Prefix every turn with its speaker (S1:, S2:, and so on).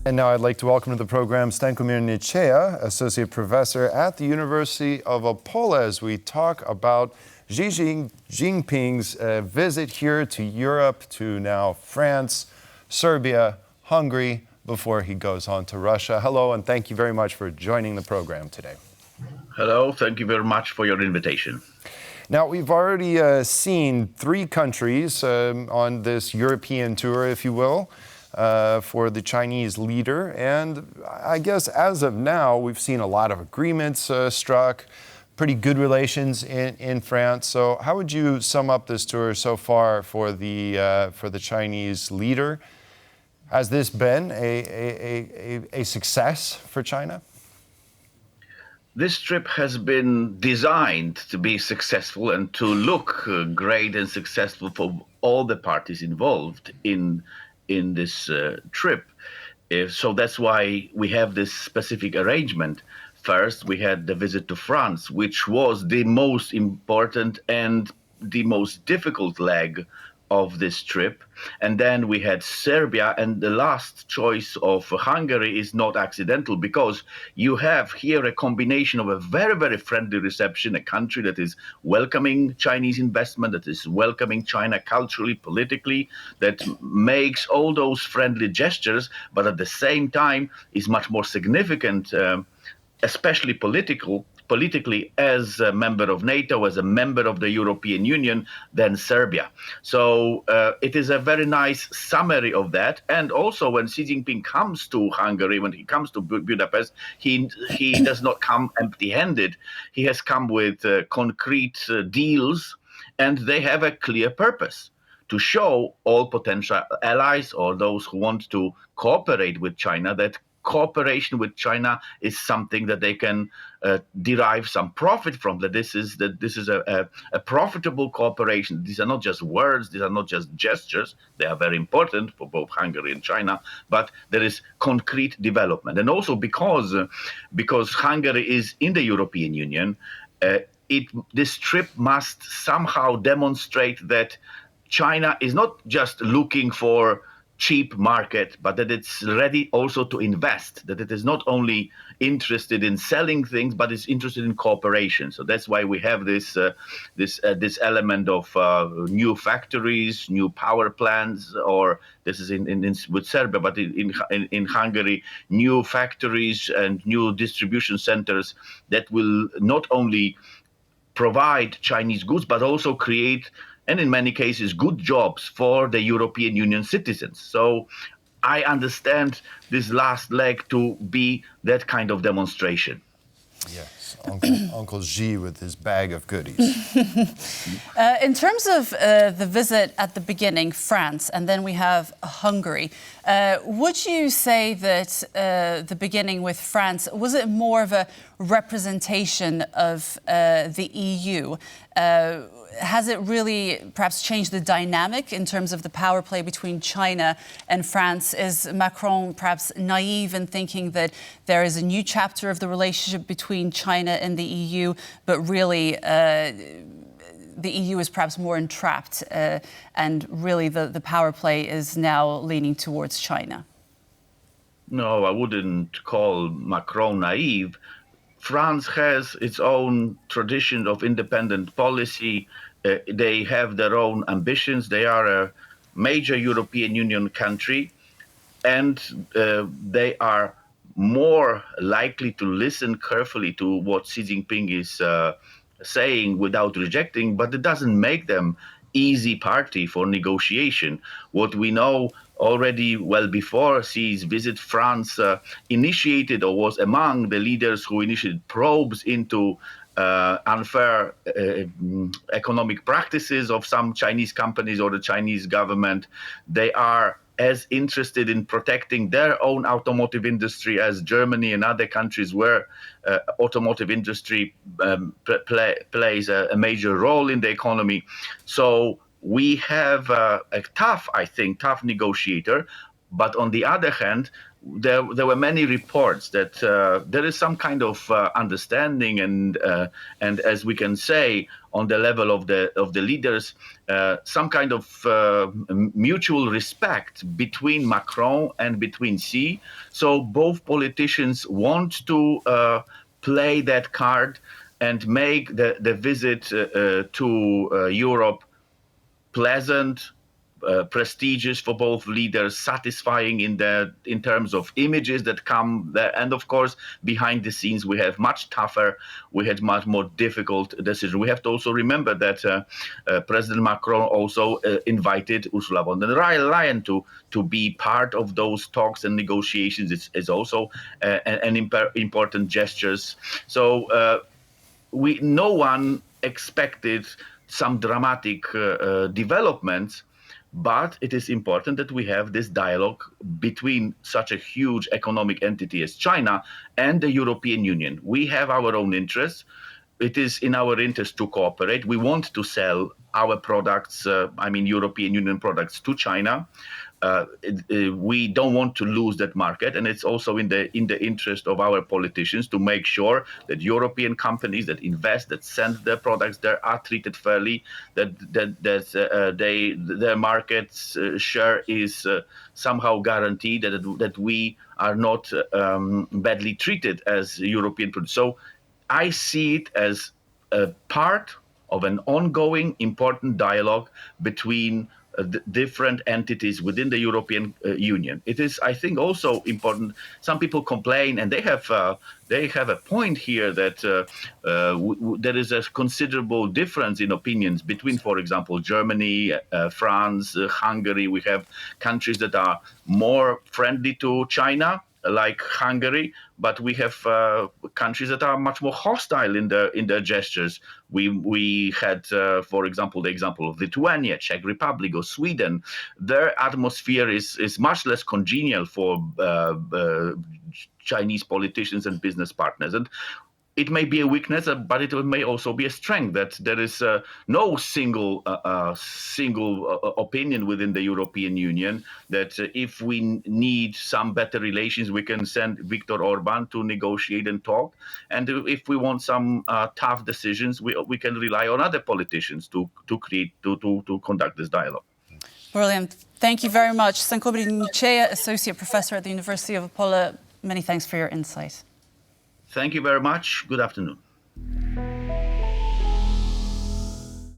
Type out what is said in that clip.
S1: And now I'd like to welcome to the program Stankomir Nicieja, Associate Professor at the University of Opole, as we talk about Xi Jinping's visit here to Europe, to now France, Serbia, Hungary, before he goes on to Russia. Hello, and thank you very much for joining the program today.
S2: Hello, thank you very much for your invitation.
S1: Now, we've already seen three countries on this European tour, if you will, for the Chinese leader. And I guess as of now, we've seen a lot of agreements struck, pretty good relations in France. So how would you sum up this tour so far for the Chinese leader? Has this been a success for China?
S2: This trip has been designed to be successful and to look great and successful for all the parties involved in this trip. So that's why we have this specific arrangement. First, we had the visit to France, which was the most important and the most difficult leg of this trip. And then we had Serbia, and the last choice of Hungary is not accidental, because you have here a combination of a very, very friendly reception, a country that is welcoming Chinese investment, that is welcoming China culturally, politically, that makes all those friendly gestures, but at the same time is much more significant, especially politically as a member of NATO, as a member of the European Union, than Serbia. So it is a very nice summary of that. And also when Xi Jinping comes to Hungary, when he comes to Budapest, he does not come empty-handed. He has come with concrete deals, and they have a clear purpose: to show all potential allies or those who want to cooperate with China that cooperation with China is something that they can derive some profit from, that this is a profitable cooperation. These are not just words, these are not just gestures. They are very important for both Hungary and China, but there is concrete development. And also because Hungary is in the European Union, this trip must somehow demonstrate that China is not just looking for cheap market, but that it's ready also to invest, that it is not only interested in selling things, but is interested in cooperation. So that's why we have this element of new factories, new power plants, or this is with Serbia, but in Hungary, new factories and new distribution centers that will not only provide Chinese goods, but also create, and in many cases, good jobs for the European Union citizens. So I understand this last leg to be that kind of demonstration.
S1: Yes, Uncle Xi with his bag of goodies.
S3: In terms of the visit at the beginning, France, and then we have Hungary, would you say that the beginning with France, was it more of a representation of the EU? Has it really perhaps changed the dynamic in terms of the power play between China and France? Is Macron perhaps naive in thinking that there is a new chapter of the relationship between China and the EU, but really the EU is perhaps more entrapped and really the power play is now leaning towards China?
S2: No, I wouldn't call Macron naive. France has its own tradition of independent policy. They have their own ambitions. They are a major European Union country, and they are more likely to listen carefully to what Xi Jinping is saying without rejecting, but it doesn't make them easy party for negotiation. What we know already well before Xi's visit, France initiated or was among the leaders who initiated probes into unfair economic practices of some Chinese companies or the Chinese government. They are as interested in protecting their own automotive industry as Germany and other countries where automotive industry plays a major role in the economy. So we have a tough negotiator. But on the other hand, there were many reports that there is some kind of understanding and as we can say on the level of the leaders, some kind of mutual respect between Macron and between Xi. So both politicians want to play that card and make the visit to Europe pleasant, prestigious for both leaders, satisfying in terms of images that come there, and of course behind the scenes we had much more difficult decisions. We have to also remember that President Macron also invited Ursula von der Leyen to be part of those talks and negotiations. It's also an important gestures. So no one expected some dramatic developments, but it is important that we have this dialogue between such a huge economic entity as China and the European Union. We have our own interests. It is in our interest to cooperate. We want to sell our products, European Union products, to China. We don't want to lose that market, and it's also in the interest of our politicians to make sure that European companies that invest, that send their products there, are treated fairly, that their market share is somehow guaranteed, that we are not badly treated as European producers. So I see it as a part of an ongoing important dialogue between different entities within the European Union. It is, I think, also important. Some people complain, and they have a point here that there is a considerable difference in opinions between, for example, Germany, France, Hungary. We have countries that are more friendly to China, like Hungary, but we have countries that are much more hostile in their gestures. We had, for example, the example of Lithuania, Czech Republic, or Sweden. Their atmosphere is much less congenial for Chinese politicians and business partners. And it may be a weakness, but it may also be a strength, that there is no single opinion within the European Union, that if we need some better relations, we can send Viktor Orban to negotiate and talk. And if we want some tough decisions, we can rely on other politicians to conduct this dialogue.
S3: Brilliant. Thank you very much. Stankomir Nicieja, Associate Professor at the University of Opole. Many thanks for your insight.
S2: Thank you very much. Good afternoon.